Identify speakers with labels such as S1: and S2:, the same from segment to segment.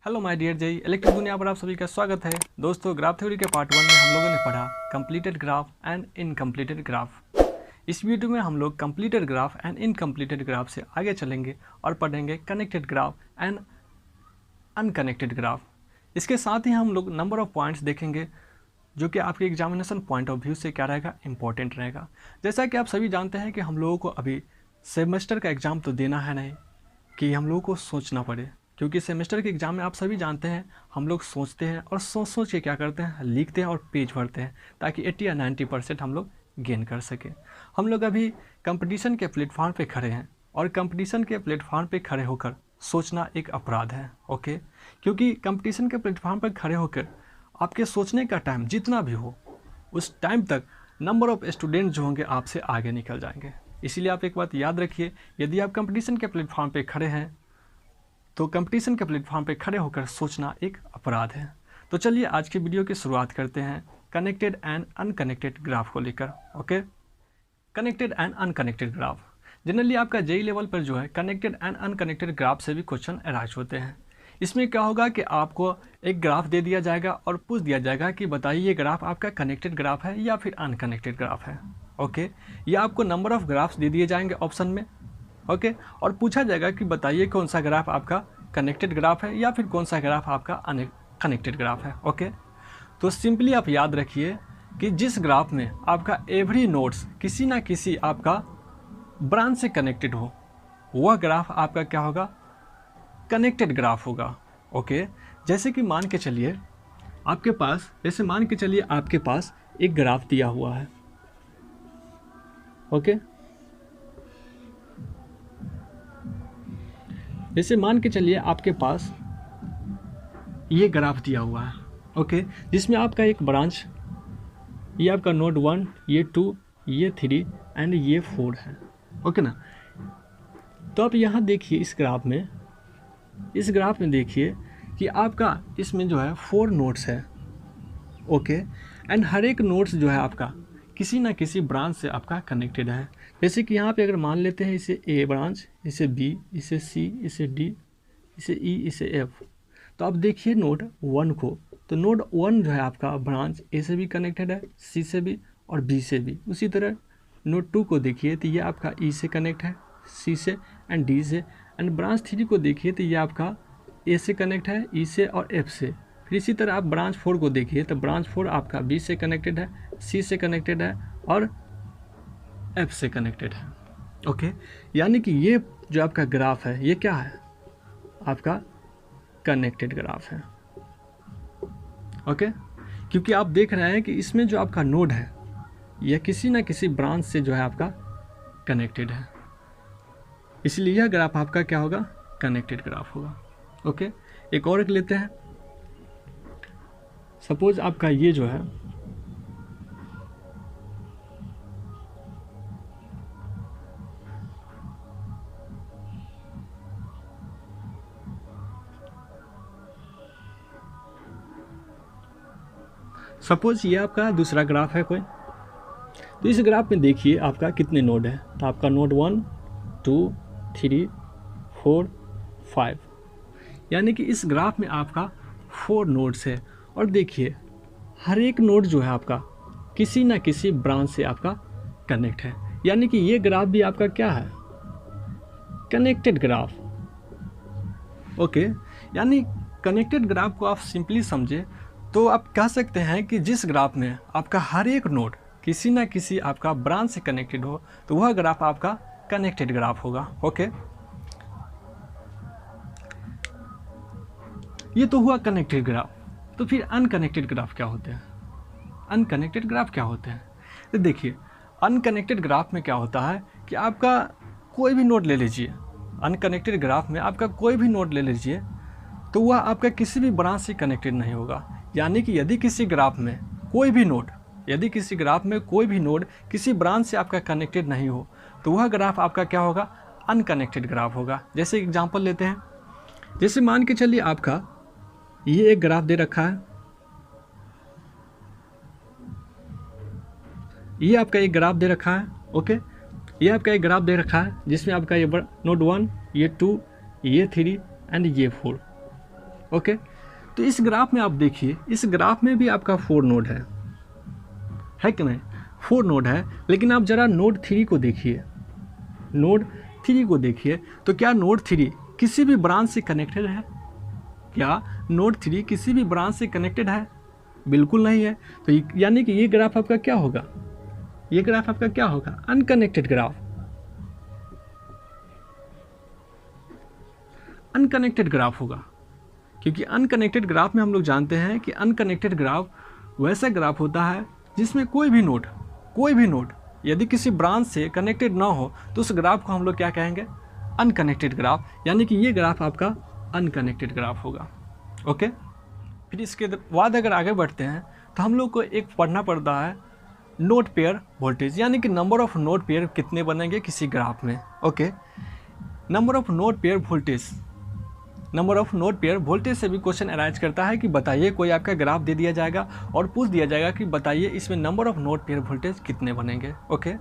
S1: Hello my dear JE electric दुनिया पर आप सभी का स्वागत है। दोस्तों, ग्राफ थ्योरी के पार्ट 1 में हम लोगों ने पढ़ा completed graph and incompleted graph. इस वीडियो में हम लोग completed graph and incompleted graph से आगे चलेंगे और पढ़ेंगे connected graph and unconnected graph. इसके साथ ही हम लोग नंबर ऑफ पॉइंट्स देखेंगे जो कि आपके एग्जामिनेशन पॉइंट ऑफ व्यू से क्या रहेगा, इंपॉर्टेंट रहेगा। जैसा कि आप सभी जानते हैं कि हम लोगों को अभी सेमेस्टर का एग्ज़ाम तो देना है नहीं कि हम लोगों को सोचना पड़े, क्योंकि सेमेस्टर के एग्ज़ाम में आप सभी जानते हैं हम लोग सोचते हैं और सोच के क्या करते हैं, लिखते हैं और पेज भरते हैं ताकि 80 या 90% हम लोग गेन कर सकें। हम लोग अभी कंपटीशन के प्लेटफॉर्म पे खड़े हैं और कंपटीशन के प्लेटफॉर्म पे खड़े होकर सोचना एक अपराध है, ओके। क्योंकि कंपटीशन के प्लेटफॉर्म पर खड़े होकर आपके सोचने का टाइम जितना भी हो उस टाइम तक नंबर ऑफ़ स्टूडेंट जो होंगे आपसे आगे निकल जाएंगे। इसीलिए आप एक बात याद रखिए, यदि आप कंपटीशन के प्लेटफॉर्म पे खड़े हैं तो कंपटीशन के प्लेटफॉर्म पे खड़े होकर सोचना एक अपराध है। तो चलिए आज की वीडियो की शुरुआत करते हैं कनेक्टेड एंड अनकनेक्टेड ग्राफ को लेकर, okay. Connected and unconnected graph generally आपका जेई लेवल पर जो है कनेक्टेड एंड अनकनेक्टेड ग्राफ से भी क्वेश्चन अराइज होते हैं। इसमें क्या होगा कि आपको एक ग्राफ दे दिया जाएगा और पूछ दिया जाएगा कि बताइए ये ग्राफ आपका कनेक्टेड ग्राफ है या फिर अनकनेक्टेड ग्राफ है, ओके। या आपको नंबर ऑफ़ ग्राफ्स दे दिए जाएंगे ऑप्शन में, ओके। और पूछा जाएगा कि बताइए कौन सा ग्राफ आपका कनेक्टेड ग्राफ है या फिर कौन सा ग्राफ आपका अनकनेक्टेड ग्राफ है, ओके। तो सिंपली आप याद रखिए कि जिस ग्राफ में आपका एवरी नोड्स किसी ना किसी आपका ब्रांच से कनेक्टेड हो वह ग्राफ आपका क्या होगा, कनेक्टेड ग्राफ होगा, ओके। जैसे कि मान के चलिए आपके पास एक ग्राफ दिया हुआ है, ओके। जैसे मान के चलिए आपके पास ये ग्राफ दिया हुआ है, ओके, जिसमें आपका एक ब्रांच, ये आपका नोड 1, ये 2, ये 3 एंड ये 4 है, ओके ना। तो आप यहाँ देखिए इस ग्राफ में देखिए कि आपका इसमें जो है 4 नोड्स है, ओके। एंड हर एक नोड्स जो है आपका किसी ना किसी ब्रांच से आपका कनेक्टेड है। जैसे कि यहाँ पे अगर मान लेते हैं इसे ए ब्रांच, इसे बी, इसे सी, इसे डी, इसे ई, इसे एफ। तो आप देखिए नोड 1 को, तो नोड 1 जो है आपका ब्रांच ए से भी कनेक्टेड है, सी से भी और बी से भी। उसी तरह नोड 2 को देखिए तो ये आपका ई से कनेक्ट है, सी से एंड डी से। एंड ब्रांच 3 को देखिए तो ये आपका ए से कनेक्ट है, ई से और एफ से। फिर इसी तरह आप ब्रांच 4 को देखिए तो ब्रांच 4 आपका बी से कनेक्टेड है, सी से कनेक्टेड है और एफ से कनेक्टेड है, ओके। यानी कि ये जो आपका ग्राफ है ये क्या है, आपका कनेक्टेड ग्राफ है, ओके। क्योंकि आप देख रहे हैं कि इसमें जो आपका नोड है यह किसी ना किसी ब्रांच से जो है आपका कनेक्टेड है, इसलिए यह ग्राफ आपका क्या होगा, कनेक्टेड ग्राफ होगा, ओके। एक और लेते हैं, सपोज आपका ये जो है सपोज ये आपका दूसरा ग्राफ है कोई। तो इस ग्राफ में देखिए आपका कितने नोड है, तो आपका नोड 1, 2, 3, 4, 5, यानी कि इस ग्राफ में आपका 4 नोड्स है। और देखिए हर एक नोड जो है आपका किसी ना किसी ब्रांच से आपका कनेक्ट है, यानी कि ये ग्राफ भी आपका क्या है, कनेक्टेड ग्राफ, ओके। यानी कनेक्टेड ग्राफ को आप सिंपली समझे तो आप कह सकते हैं कि जिस ग्राफ में आपका हर एक नोड किसी ना किसी आपका ब्रांच से कनेक्टेड हो तो वह ग्राफ आपका कनेक्टेड ग्राफ होगा, ओके। ये तो हुआ कनेक्टेड ग्राफ। तो फिर अनकनेक्टेड ग्राफ क्या होते हैं, अनकनेक्टेड ग्राफ क्या होते हैं। तो देखिए अनकनेक्टेड ग्राफ में क्या होता है कि आपका कोई भी नोड ले लीजिए, अनकनेक्टेड ग्राफ में आपका कोई भी नोड ले लीजिए तो वह आपका किसी भी ब्रांच से कनेक्टेड नहीं होगा। यानी कि यदि किसी ग्राफ में कोई भी नोड किसी ब्रांच से आपका कनेक्टेड नहीं हो तो वह ग्राफ आपका क्या होगा, अनकनेक्टेड ग्राफ होगा। जैसे एग्जांपल लेते हैं, जैसे मान के चलिए आपका ये एक ग्राफ दे रखा है, ये आपका एक ग्राफ दे रखा है, ओके। ये आपका एक ग्राफ दे रखा है जिसमें आपका ये नोड 1, ये 2, ये 3 एंड ये 4, ओके, तो इस ग्राफ में आप देखिए, इस ग्राफ में भी आपका 4 नोड है कि नहीं? 4 नोड है, लेकिन आप ज़रा नोड 3 को देखिए, नोड 3 को देखिए, तो क्या नोड 3 किसी भी ब्रांच से कनेक्टेड है? क्या नोड 3 किसी भी ब्रांच से कनेक्टेड है? बिल्कुल नहीं है। तो यानी कि ये ग्राफ आपका क्या होगा? ये ग्राफ आपका क्या होगा? अनकनेक्टेड ग्राफ, अनकनेक्टेड ग्राफ होगा। क्योंकि अनकनेक्टेड ग्राफ में हम लोग जानते हैं कि अनकनेक्टेड ग्राफ वैसा ग्राफ होता है जिसमें कोई भी नोड यदि किसी ब्रांच से कनेक्टेड ना हो तो उस ग्राफ को हम लोग क्या कहेंगे? Unconnected graph. यानी कि ये ग्राफ आपका अनकनेक्टेड ग्राफ होगा। ओके, फिर इसके बाद अगर आगे बढ़ते हैं तो हम लोग को एक पढ़ना पड़ता है नोड पेयर वोल्टेज, यानी कि नंबर ऑफ नोड पेयर कितने बनेंगे किसी ग्राफ में। Okay, number of node pair voltage, number of node pair voltage से भी क्वेश्चन अराइज करता है कि बताइए, कोई आपका ग्राफ दे दिया जाएगा और पूछ दिया जाएगा कि बताइए इसमें number of node pair voltage कितने बनेंगे। ओके,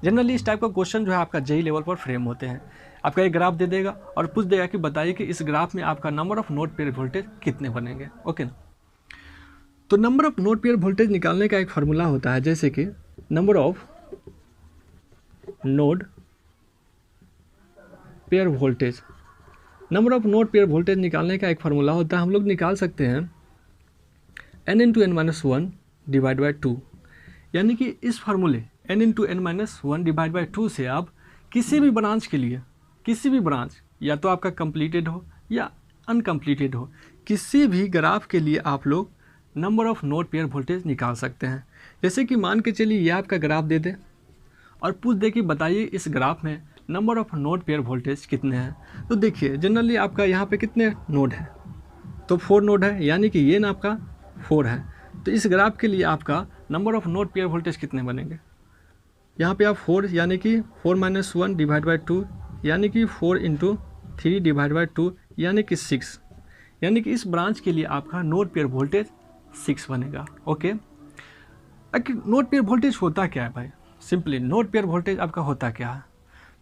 S1: जनरली इस टाइप का क्वेश्चन जो है आपका जेई लेवल पर फ्रेम होते हैं। आपका एक ग्राफ दे देगा और पूछ देगा कि बताइए कि इस ग्राफ में आपका number of node pair voltage कितने बनेंगे। ओके, तो number of node pair voltage निकालने का एक फार्मूला होता है, जैसे कि number of node pair voltage, number of node pair voltage निकालने का एक फार्मूला होता है। हम लोग निकाल सकते हैं n into N minus 1 divide by 2, यानी कि इस फार्मूले n into N minus 1 divide by 2 से आप किसी भी ब्रांच के लिए, किसी भी ब्रांच, या तो आपका कंप्लीटेड हो या अनकम्प्लीटेड हो, किसी भी ग्राफ के लिए आप लोग number of node pair voltage निकाल सकते हैं। जैसे कि मान के चलिए ये आपका ग्राफ दे दे और पूछ दे कि बताइए इस ग्राफ में number of node pair voltage कितने हैं। तो देखिए जनरली आपका यहाँ पे कितने नोड है? तो 4 नोड है, यानी कि ये ना आपका 4 है। तो इस ग्राफ के लिए आपका number of node pair voltage कितने बनेंगे? यहाँ पे आप 4 यानी कि 4 माइनस 1 डिवाइड बाई 2, यानी कि 4 इंटू 3 डिवाइड बाई 2, यानी कि 6, यानी कि इस ब्रांच के लिए आपका नोड पेयर वोल्टेज 6 बनेगा। ओके, नोड पेयर वोल्टेज होता क्या है भाई? सिंपली नोड पेयर वोल्टेज आपका होता क्या है?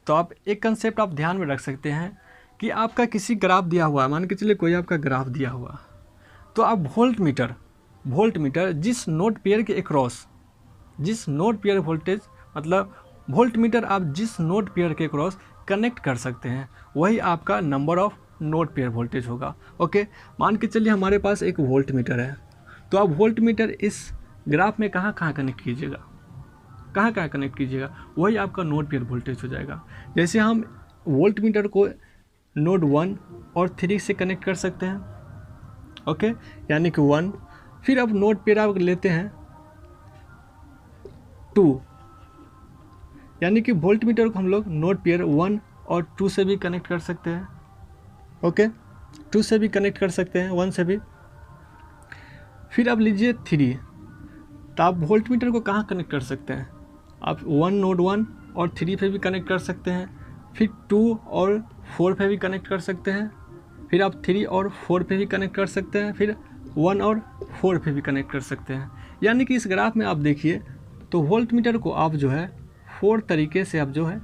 S1: तो आप एक कंसेप्ट आप ध्यान में रख सकते हैं कि आपका किसी ग्राफ दिया हुआ है, मान के चलिए कोई आपका ग्राफ दिया हुआ, तो आप वोल्ट मीटर जिस नोड पेयर के अक्रॉस, जिस नोड पेयर वोल्टेज मतलब वोल्ट मीटर आप जिस नोड पेयर के अक्रॉस कनेक्ट कर सकते हैं, वही आपका number of node pair voltage होगा। ओके, मान के चलिए हमारे पास एक वोल्ट मीटर है, तो आप वोल्ट मीटर इस ग्राफ में कहाँ कहाँ कनेक्ट कीजिएगा, कहाँ कहाँ कनेक्ट कीजिएगा, वही आपका नोड पेयर वोल्टेज हो जाएगा। जैसे हम वोल्ट मीटर को नोड 1 और 3 से कनेक्ट कर सकते हैं। ओके, यानी कि 1, फिर अब नोड पेयर आप लेते हैं 2, यानी कि वोल्ट मीटर को हम लोग नोड पेयर 1 और 2 से भी कनेक्ट कर सकते हैं। ओके, 2 से भी कनेक्ट कर सकते हैं, 1 से भी। फिर अब लीजिए 3, तो आप वोल्ट मीटर को कहाँ कनेक्ट कर सकते हैं? आप 1 नोड 1 और 3 पे भी कनेक्ट कर सकते हैं, फिर 2 और 4 पे भी कनेक्ट कर सकते हैं, फिर आप 3 और 4 पे भी कनेक्ट कर सकते हैं, फिर 1 और 4 पे भी कनेक्ट कर सकते हैं। यानी कि इस ग्राफ में आप देखिए तो वोल्ट मीटर को आप जो है 4 तरीके से आप जो है,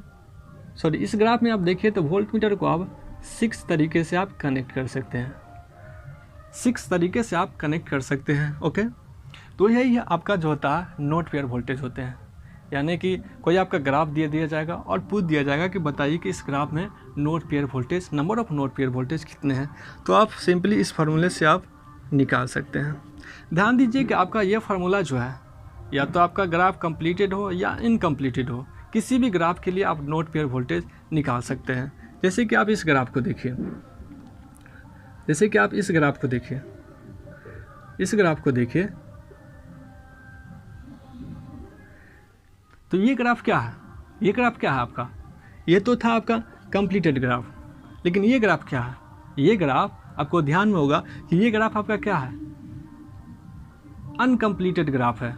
S1: सॉरी, इस ग्राफ में आप देखिए तो वोल्ट मीटर को आप 6 तरीके से आप कनेक्ट कर सकते हैं, 6 तरीके से आप कनेक्ट कर सकते हैं। ओके, तो यही है आपका जो होता है नोड पेयर वोल्टेज होते हैं। यानी कि कोई आपका ग्राफ दिया जाएगा और पूछ दिया जाएगा कि बताइए कि इस ग्राफ में node pair voltage, number of node pair voltage कितने हैं, तो आप सिंपली इस फार्मूले से आप निकाल सकते हैं। ध्यान दीजिए कि आपका ये फार्मूला जो है, या तो आपका ग्राफ कंप्लीटेड हो या इनकम्प्लीटेड हो, किसी भी ग्राफ के लिए आप नोड पेयर वोल्टेज निकाल सकते हैं। जैसे कि आप इस ग्राफ को देखिए, जैसे कि आप इस ग्राफ को देखिए, इस ग्राफ को देखिए, तो ये ग्राफ क्या है? ये ग्राफ क्या है आपका? ये तो था आपका कंप्लीटेड ग्राफ, लेकिन ये ग्राफ क्या है? ये ग्राफ आपको ध्यान में होगा कि ये ग्राफ आपका क्या है? अनकम्प्लीटेड ग्राफ है,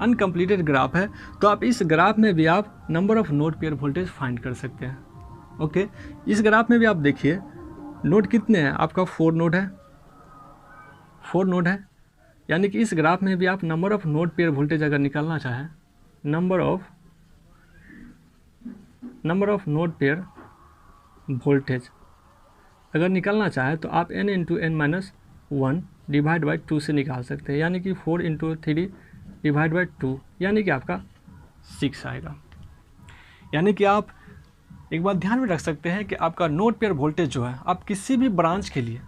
S1: अनकम्प्लीटेड ग्राफ है। तो आप इस ग्राफ में भी आप number of node pair voltage find कर सकते हैं। ओके, इस ग्राफ में भी आप देखिए नोड कितने हैं? आपका 4 नोड है, 4 नोड है, यानी कि इस ग्राफ में भी आप number of node pair voltage अगर निकालना चाहें, number of node pair voltage अगर निकालना चाहे तो आप n into N minus 1 divide by 2 से निकाल सकते हैं, यानी कि 4 इंटू 3 डिवाइड बाई 2 यानी कि आपका 6 आएगा। यानी कि आप एक बात ध्यान में रख सकते हैं कि आपका नोड पेयर वोल्टेज जो है आप किसी भी ब्रांच के लिए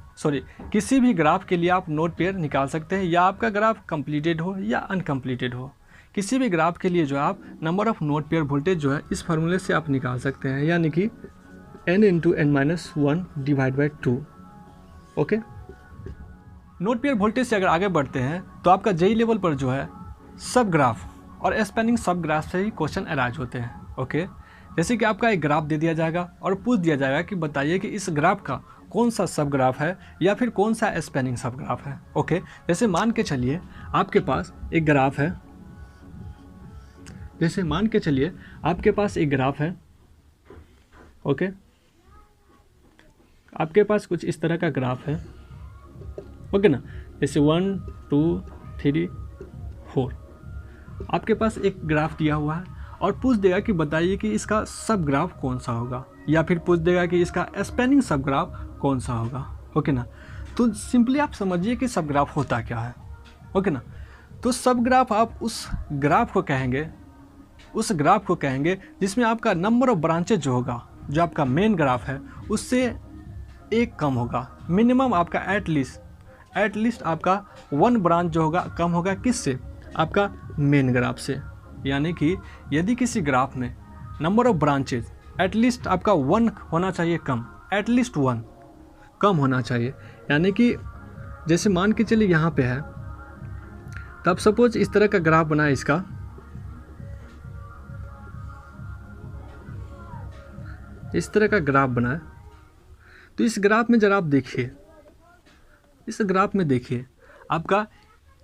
S1: किसी भी ग्राफ के लिए आप नोड पेयर निकाल सकते हैं, या आपका ग्राफ कंप्लीटेड हो या अनकम्प्लीटेड हो, किसी भी ग्राफ के लिए जो आप number of node pair voltage जो है इस फार्मूले से आप निकाल सकते हैं, यानी कि n into n minus 1 divide by 2। Okay, node pair voltage से अगर आगे बढ़ते हैं तो आपका जेई लेवल पर जो है सब ग्राफ और स्पैनिंग सब ग्राफ से ही क्वेश्चन अराइज होते हैं। ओके, जैसे कि आपका एक ग्राफ दे दिया जाएगा और पूछ दिया जाएगा कि बताइए कि इस ग्राफ का कौन सा सब ग्राफ है या फिर कौन सा स्पैनिंग सब ग्राफ है। ओके, जैसे मान के चलिए आपके पास एक ग्राफ है, जैसे मान के चलिए आपके पास एक ग्राफ है। ओके, आपके पास कुछ इस तरह का ग्राफ है। ओके ना, जैसे 1 2 3 4 आपके पास एक ग्राफ दिया हुआ है और पूछ देगा कि बताइए कि इसका सब ग्राफ कौन सा होगा, या फिर पूछ देगा कि इसका स्पैनिंग सब ग्राफ कौन सा होगा। ओके ना, तो सिंपली आप समझिए कि सब ग्राफ होता क्या है। ओके ना, तो सब ग्राफ आप उस ग्राफ को कहेंगे जिसमें आपका नंबर ऑफ ब्रांचेज जो होगा, जो आपका मेन ग्राफ है उससे एक कम होगा। मिनिमम आपका एटलीस्ट आपका 1 ब्रांच जो होगा कम होगा, किससे? आपका मेन ग्राफ से। यानी कि यदि किसी ग्राफ में नंबर ऑफ ब्रांचेज एटलीस्ट आपका 1 होना चाहिए कम, एटलीस्ट 1 कम होना चाहिए। यानी कि जैसे मान के चलिए यहाँ पे है, तब सपोज इस तरह का ग्राफ बना है, इसका इस तरह का ग्राफ बना है। तो इस ग्राफ में जरा आप देखिए, इस ग्राफ में देखिए आपका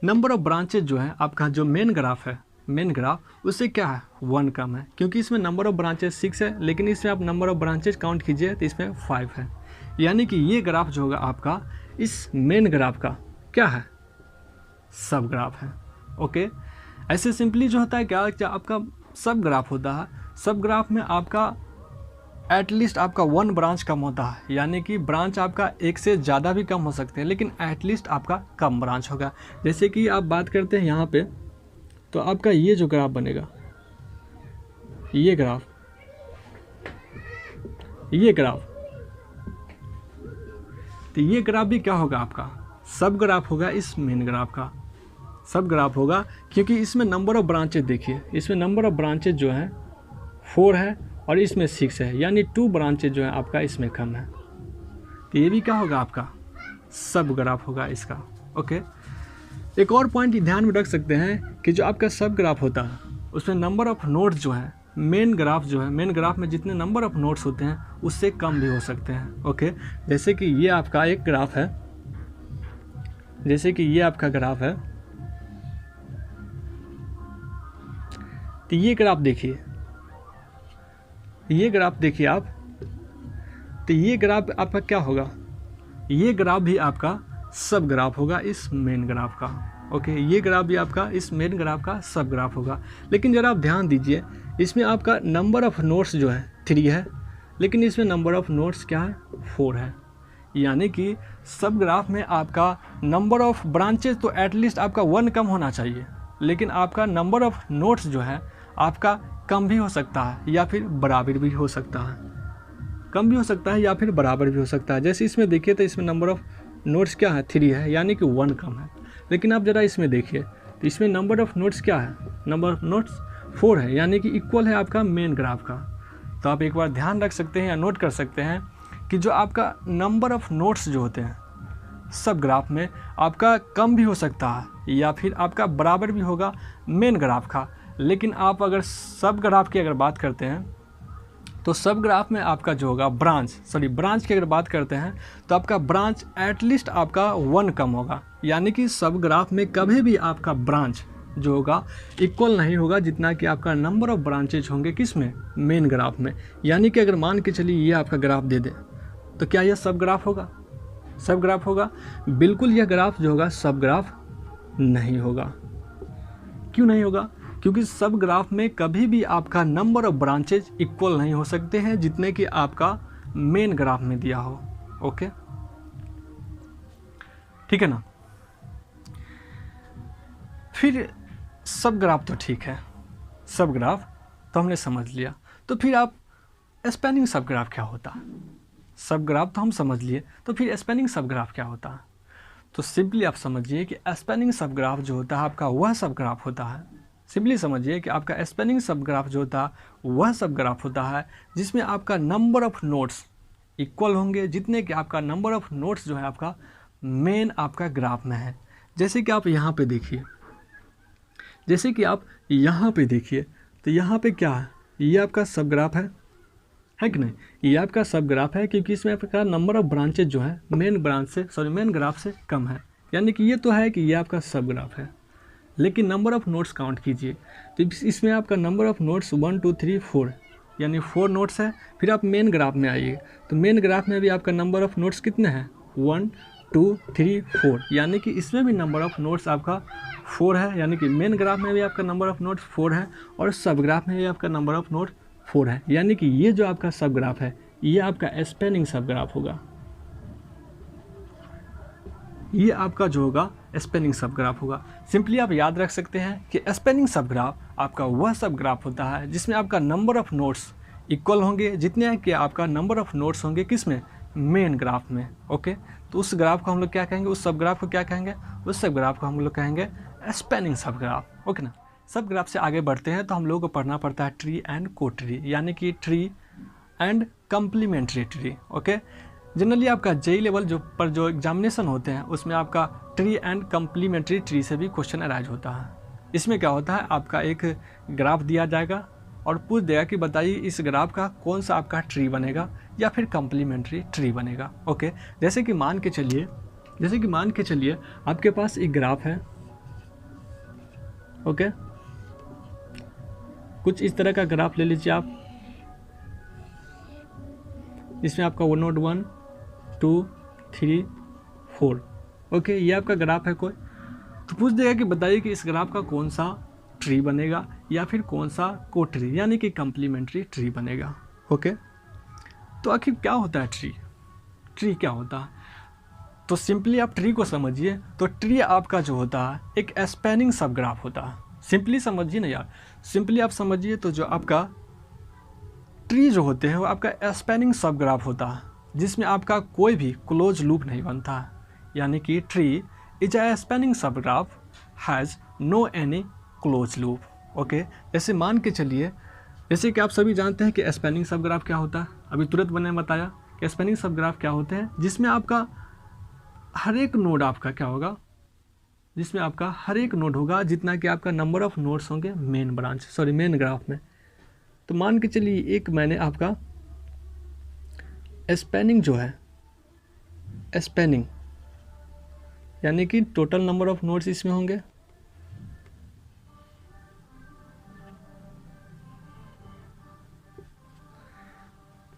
S1: नंबर ऑफ ब्रांचेज जो है, आपका जो मेन ग्राफ उससे क्या है 1 कम है, क्योंकि इसमें नंबर ऑफ ब्रांचेज 6 है, लेकिन इसमें आप नंबर ऑफ ब्रांचेज काउंट कीजिए तो इसमें 5 है। यानी कि ये ग्राफ जो होगा आपका इस मेन ग्राफ का क्या है, सब ग्राफ है। ओके, ऐसे सिंपली जो होता है क्या आपका सब ग्राफ होता है, सब ग्राफ में आपका एटलीस्ट आपका 1 ब्रांच कम होता है। यानी कि ब्रांच आपका एक से ज़्यादा भी कम हो सकते हैं, लेकिन एटलीस्ट आपका कम ब्रांच होगा। जैसे कि आप बात करते हैं यहाँ पे, तो आपका ये जो ग्राफ बनेगा, ये ग्राफ तो ये ग्राफ भी क्या होगा, आपका सब ग्राफ होगा, इस मेन ग्राफ का सब ग्राफ होगा, क्योंकि इसमें नंबर ऑफ ब्रांचेज देखिए, इसमें नंबर ऑफ ब्रांचेज जो है 4 है और इसमें 6 है, यानी 2 ब्रांचेज जो है आपका इसमें कम है। तो ये भी क्या होगा, आपका सब ग्राफ होगा इसका। ओके, एक और पॉइंट ध्यान में रख सकते हैं कि जो आपका सब ग्राफ होता है उसमें नंबर ऑफ नोड्स जो है, मेन ग्राफ में जितने नंबर ऑफ नोड्स होते हैं उससे कम भी हो सकते हैं। ओके, जैसे कि ये आपका एक ग्राफ है, तो ये ग्राफ देखिए आप, तो ये ग्राफ आपका क्या होगा, ये ग्राफ भी आपका सब ग्राफ होगा इस मेन ग्राफ का। ओके, ये ग्राफ भी आपका इस मेन ग्राफ का सब ग्राफ होगा। लेकिन ज़रा आप ध्यान दीजिए, इसमें आपका नंबर ऑफ़ नोड्स जो है 3 है, लेकिन इसमें नंबर ऑफ़ नोड्स क्या है 4 है। यानी कि सब ग्राफ में आपका नंबर ऑफ़ ब्रांचेज तो एटलीस्ट आपका 1 कम होना चाहिए, लेकिन आपका नंबर ऑफ़ नोड्स जो है आपका कम भी हो सकता है या फिर बराबर भी हो सकता है, कम भी हो सकता है या फिर बराबर भी हो सकता है। जैसे इसमें देखिए तो इसमें नंबर ऑफ़ नोड्स क्या है 3 है, यानी कि 1 कम है। लेकिन आप ज़रा इसमें देखिए तो इसमें नंबर ऑफ़ नोड्स क्या है, नंबर ऑफ़ नोड्स 4 है, यानी कि इक्वल है आपका मेन ग्राफ का। तो आप एक बार ध्यान रख सकते हैं या नोट कर सकते हैं कि जो आपका नंबर ऑफ़ नोड्स जो होते हैं सब ग्राफ में आपका कम भी हो सकता है या फिर आपका बराबर भी होगा मेन ग्राफ का। लेकिन आप अगर सब ग्राफ की अगर बात करते हैं तो सब ग्राफ में आपका जो होगा ब्रांच की अगर बात करते हैं तो आपका ब्रांच एटलीस्ट आपका 1 कम होगा। यानी कि सब ग्राफ में कभी भी आपका ब्रांच जो होगा इक्वल नहीं होगा जितना कि आपका नंबर ऑफ ब्रांचेज होंगे किस में, मेन ग्राफ में। यानी कि अगर मान के चलिए ये आपका ग्राफ दे दे तो क्या यह सब ग्राफ होगा, सब ग्राफ होगा? बिल्कुल यह ग्राफ जो होगा सब ग्राफ नहीं होगा। क्यों नहीं होगा? क्योंकि सब ग्राफ में कभी भी आपका नंबर ऑफ ब्रांचेज इक्वल नहीं हो सकते हैं जितने कि आपका मेन ग्राफ में दिया हो। ओके, ठीक है ना। फिर सब ग्राफ तो ठीक है, सब ग्राफ तो हमने समझ लिया। तो फिर आप स्पैनिंग सब ग्राफ क्या होता है? सब ग्राफ तो हम समझ लिए, तो फिर स्पैनिंग सब ग्राफ क्या होता है? तो सिंपली आप समझिए कि स्पैनिंग सब ग्राफ जो होता है आपका वह सब ग्राफ होता है। सिंपली समझिए कि आपका स्पैनिंग सब ग्राफ जो होता है वह सब ग्राफ होता है जिसमें आपका नंबर ऑफ़ नोड्स इक्वल होंगे जितने कि आपका नंबर ऑफ़ नोड्स जो है आपका मेन आपका ग्राफ में है। जैसे कि आप यहाँ पे देखिए, जैसे कि आप यहाँ पे देखिए, तो यहाँ पे क्या है, ये आपका सब ग्राफ है कि नहीं? ये आपका सब ग्राफ है क्योंकि इसमें आपका नंबर ऑफ ब्रांचेज जो है मेन ग्राफ से कम है, यानी कि ये तो है कि ये आपका सब ग्राफ है। लेकिन नंबर ऑफ़ नोड्स काउंट कीजिए तो इसमें आपका नंबर ऑफ़ नोड्स 1 2 3 4 यानी 4 नोड्स है। फिर आप मेन ग्राफ में आइए तो मेन ग्राफ में भी आपका नंबर ऑफ़ नोड्स कितने हैं? 1 2 3 4, यानी कि इसमें भी नंबर ऑफ़ नोड्स आपका 4 है, यानी कि मेन ग्राफ में भी आपका नंबर ऑफ़ नोड्स 4 है और सब ग्राफ में भी आपका नंबर ऑफ़ नोड्स 4 है। यानी कि ये जो आपका सब ग्राफ है ये आपका स्पैनिंग सब ग्राफ होगा। ये आपका जो होगा स्पैनिंग सब ग्राफ होगा। सिंपली आप याद रख सकते हैं कि स्पैनिंग सब ग्राफ आपका वह सब ग्राफ होता है जिसमें आपका नंबर ऑफ़ नोड्स इक्वल होंगे जितने कि आपका नंबर ऑफ़ नोड्स होंगे किसमें? मेन ग्राफ में। ओके, तो उस ग्राफ को हम लोग क्या कहेंगे? उस सब ग्राफ को क्या कहेंगे? उस सब ग्राफ को हम लोग कहेंगे स्पैनिंग सब ग्राफ। ओके ना। सब ग्राफ से आगे बढ़ते हैं तो हम लोगों को पढ़ना पड़ता है ट्री एंड को ट्री, यानी कि tree and complementary tree. Okay, generally आपका जेई लेवल जो एग्जामिनेशन होते हैं उसमें आपका ट्री एंड कम्प्लीमेंट्री ट्री से भी क्वेश्चन अराइज होता है। इसमें क्या होता है, आपका एक ग्राफ दिया जाएगा और पूछ देगा कि बताइए इस ग्राफ का कौन सा आपका ट्री बनेगा या फिर कम्प्लीमेंट्री ट्री बनेगा। ओके, जैसे कि मान के चलिए आपके पास एक ग्राफ है। ओके, कुछ इस तरह का ग्राफ ले लीजिए आप, जिसमें आपका नोड 1 2 3 4। ओके, ये आपका ग्राफ है कोई, तो पूछ देगा कि बताइए कि इस ग्राफ का कौन सा ट्री बनेगा या फिर कौन सा को ट्री यानी कि कम्प्लीमेंट्री ट्री बनेगा। ओके, तो आखिर क्या होता है ट्री क्या होता है? तो सिंपली आप ट्री को समझिए तो ट्री आपका जो होता है एक स्पैनिंग सब ग्राफ होता है। सिंपली समझिए ना यार, सिंपली आप समझिए तो जो आपका ट्री जो होते हैं वो आपका स्पैनिंग सब ग्राफ होता है जिसमें आपका कोई भी क्लोज लूप नहीं बनता है, यानी कि tree is a spanning subgraph has no any close loop. Okay, जैसे मान के चलिए, जैसे कि आप सभी जानते हैं कि स्पैनिंग सब ग्राफ क्या होता है, अभी तुरंत मैंने बताया कि स्पैनिंग सब ग्राफ क्या होते हैं, जिसमें आपका हर एक नोड आपका क्या होगा, जिसमें आपका हर एक नोड होगा जितना कि आपका नंबर ऑफ़ नोड्स होंगे मेन ग्राफ में। तो मान के चलिए एक मैंने आपका स्पैनिंग जो है स्पैनिंग यानी कि टोटल नंबर ऑफ़ नोड्स इसमें होंगे।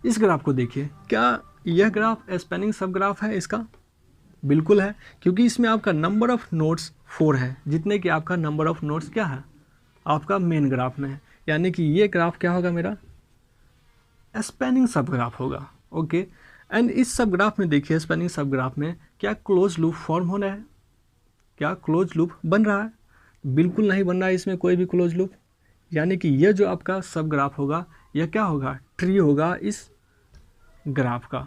S1: इस ग्राफ को देखिए, क्या यह ग्राफ स्पैनिंग सब ग्राफ है? इसका बिल्कुल है, क्योंकि इसमें आपका नंबर ऑफ़ नोड्स 4 है जितने कि आपका नंबर ऑफ़ नोड्स क्या है आपका मेन ग्राफ में है, यानी कि ये ग्राफ क्या होगा मेरा स्पैनिंग सब ग्राफ होगा। ओके, एंड इस सब ग्राफ में देखिए, स्पैनिंग सब ग्राफ में क्या क्लोज लूप फॉर्म हो रहा है? क्या क्लोज लूप बन रहा है? बिल्कुल नहीं बन रहा है इसमें कोई भी क्लोज लूप, यानी कि ये जो आपका सब ग्राफ होगा यह क्या होगा? ट्री होगा इस ग्राफ का,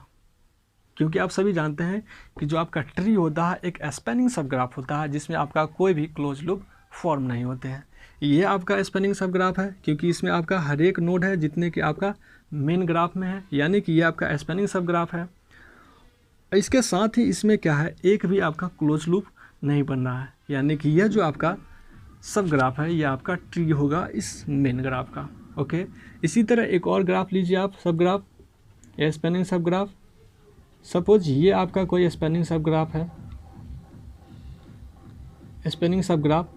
S1: क्योंकि आप सभी जानते हैं कि जो आपका ट्री होता है एक स्पैनिंग सब ग्राफ होता है जिसमें आपका कोई भी क्लोज लूप फॉर्म नहीं होते हैं। ये आपका स्पैनिंग सब ग्राफ है क्योंकि इसमें आपका हर एक नोड है जितने कि आपका मेन ग्राफ में है, यानी कि ये आपका स्पैनिंग सब ग्राफ है। इसके साथ ही इसमें क्या है, एक भी आपका क्लोज लूप नहीं बन रहा है, यानी कि यह जो आपका सब ग्राफ है यह आपका ट्री होगा इस मेन ग्राफ का। ओके, इसी तरह एक और ग्राफ लीजिए आप, सब ग्राफ या स्पैनिंग सब ग्राफ। सपोज ये आपका कोई स्पैनिंग सब ग्राफ है, स्पैनिंग सब ग्राफ,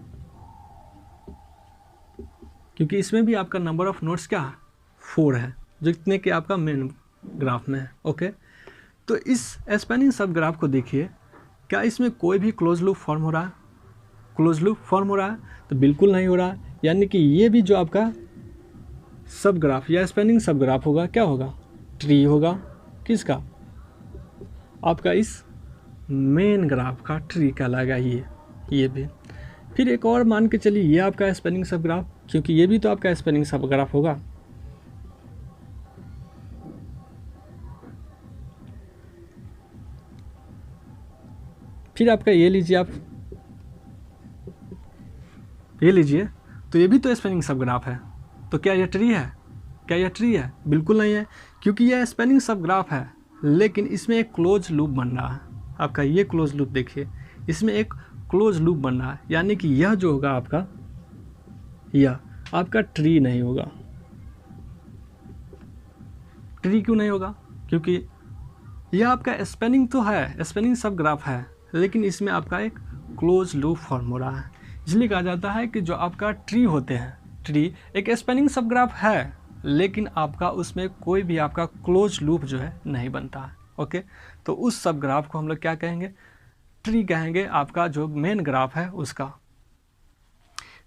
S1: क्योंकि इसमें भी आपका नंबर ऑफ़ नोड्स क्या है 4 है जितने कि आपका मेन ग्राफ में है। ओके, तो इस स्पैनिंग सब ग्राफ को देखिए, क्या इसमें कोई भी क्लोज लूप फॉर्म हो रहा है? क्लोज लूप फॉर्म हो रहा है? तो बिल्कुल नहीं हो रहा है, यानी कि ये भी जो आपका सब ग्राफ या स्पैनिंग सब ग्राफ होगा क्या होगा? ट्री होगा किसका? आपका इस मेन ग्राफ का ट्री कहलाएगा ये भी। फिर एक और मान के चलिए ये आपका स्पैनिंग सब ग्राफ, क्योंकि ये भी तो आपका स्पैनिंग सब ग्राफ होगा। फिर आपका ये लीजिए, आप ये लीजिए, तो ये भी तो स्पैनिंग सब ग्राफ है। तो क्या ये ट्री है? क्या यह ट्री है? बिल्कुल नहीं है, क्योंकि यह स्पैनिंग सब ग्राफ है, लेकिन इसमें एक क्लोज लूप बन रहा है। आपका ये क्लोज लूप देखिए, इसमें एक क्लोज लूप बन रहा है, यानी कि यह जो होगा आपका, यह आपका ट्री नहीं होगा। ट्री क्यों नहीं होगा? क्योंकि यह आपका स्पैनिंग तो है, स्पैनिंग सब ग्राफ है, लेकिन इसमें आपका एक क्लोज लूप फॉर्म हो रहा है। इसलिए कहा जाता है कि जो आपका ट्री होते हैं, ट्री एक स्पैनिंग सब ग्राफ है, लेकिन आपका उसमें कोई भी आपका क्लोज लूप जो है नहीं बनता है। ओके, तो उस सब ग्राफ को हम लोग क्या कहेंगे? ट्री कहेंगे, आपका जो मेन ग्राफ है उसका।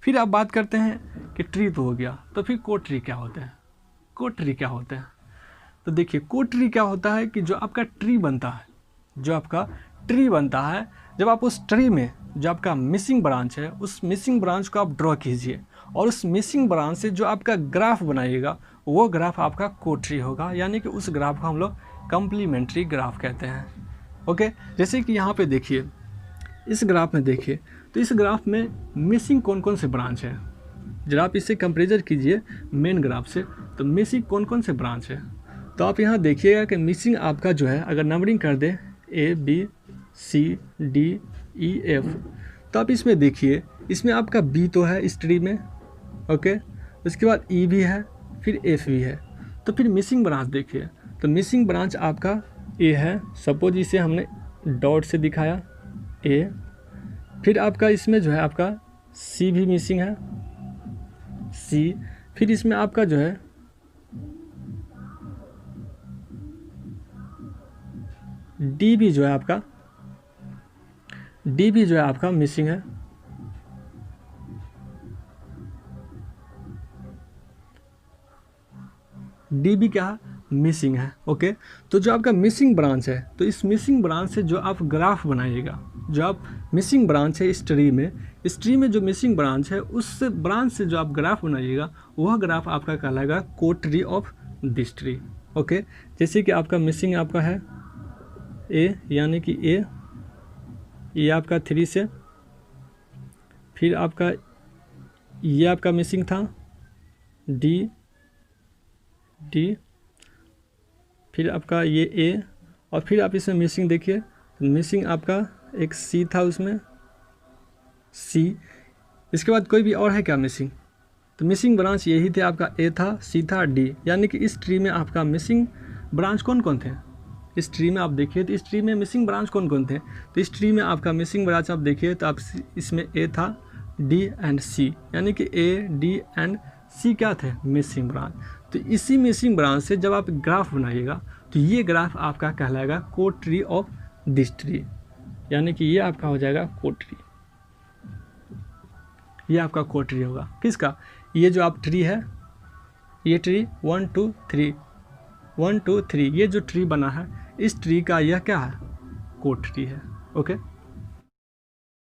S1: फिर आप बात करते हैं कि ट्री तो हो गया, तो फिर को ट्री क्या होते हैं? को ट्री क्या होते हैं? तो देखिए, को ट्री क्या होता है कि जो आपका ट्री बनता है, जो आपका ट्री बनता है, जब आप उस ट्री में जो आपका मिसिंग ब्रांच है, उस मिसिंग ब्रांच को आप ड्रॉ कीजिए, और उस मिसिंग ब्रांच से जो आपका ग्राफ बनाइएगा, वो ग्राफ आपका को ट्री होगा, यानी कि उस ग्राफ को हम लोग कम्प्लीमेंट्री ग्राफ कहते हैं। ओके, जैसे कि यहाँ पे देखिए, इस ग्राफ में देखिए, तो इस ग्राफ में मिसिंग कौन कौन से ब्रांच है? जब आप इससे कंपेरिजन कीजिए मेन ग्राफ से, तो मिसिंग कौन कौन से ब्रांच है? तो आप यहाँ देखिएगा कि मिसिंग आपका जो है, अगर नंबरिंग कर दे A, B, C, D, E, F, तो आप इसमें देखिए, इसमें आपका B तो है इस ट्री में। ओके, उसके बाद E भी है, फिर F भी है। तो फिर मिसिंग ब्रांच देखिए, तो मिसिंग ब्रांच आपका A है, सपोज इसे हमने डॉट से दिखाया A। फिर आपका इसमें जो है आपका C भी मिसिंग है, C। फिर इसमें आपका जो है D भी जो है आपका, D भी जो है आपका मिसिंग है। D भी क्या मिसिंग है। ओके, तो जो आपका मिसिंग ब्रांच है, तो इस मिसिंग ब्रांच से जो आप ग्राफ बनाइएगा, जो आप मिसिंग ब्रांच है इस ट्री में जो मिसिंग ब्रांच है, उस ब्रांच से जो आप ग्राफ बनाइएगा, वह ग्राफ आपका कहलाएगा को tree of this tree. Okay, जैसे कि आपका मिसिंग आपका है A, यानी कि A, ये आपका 3 से, फिर आपका ये आपका मिसिंग था D, फिर आपका ये A, और फिर आप इसमें मिसिंग देखिए, मिसिंग आपका एक C था, उसमें C। इसके बाद कोई भी और है क्या मिसिंग? तो मिसिंग ब्रांच यही थे, आपका A था, C था, D, यानी कि इस ट्री में आपका मिसिंग ब्रांच कौन कौन थे? इस ट्री में आप देखिए, तो इस ट्री में मिसिंग ब्रांच कौन कौन थे? तो इस ट्री में आपका मिसिंग ब्रांच आप देखिए, तो आप इसमें A था, D एंड C, यानी कि A, D एंड C क्या थे? Missing branch. तो इसी मिसिंग ब्रांच से जब आप ग्राफ बनाइएगा, तो ये ग्राफ आपका कहलाएगा को ट्री ऑफ दिस ट्री, यानी कि ये आपका हो जाएगा को ट्री। ये आपका को ट्री होगा किसका? ये जो आप ट्री है, ये ट्री 1 2 3, 1 2 3, ये जो ट्री बना है, इस ट्री का यह क्या है? को ट्री है। ओके।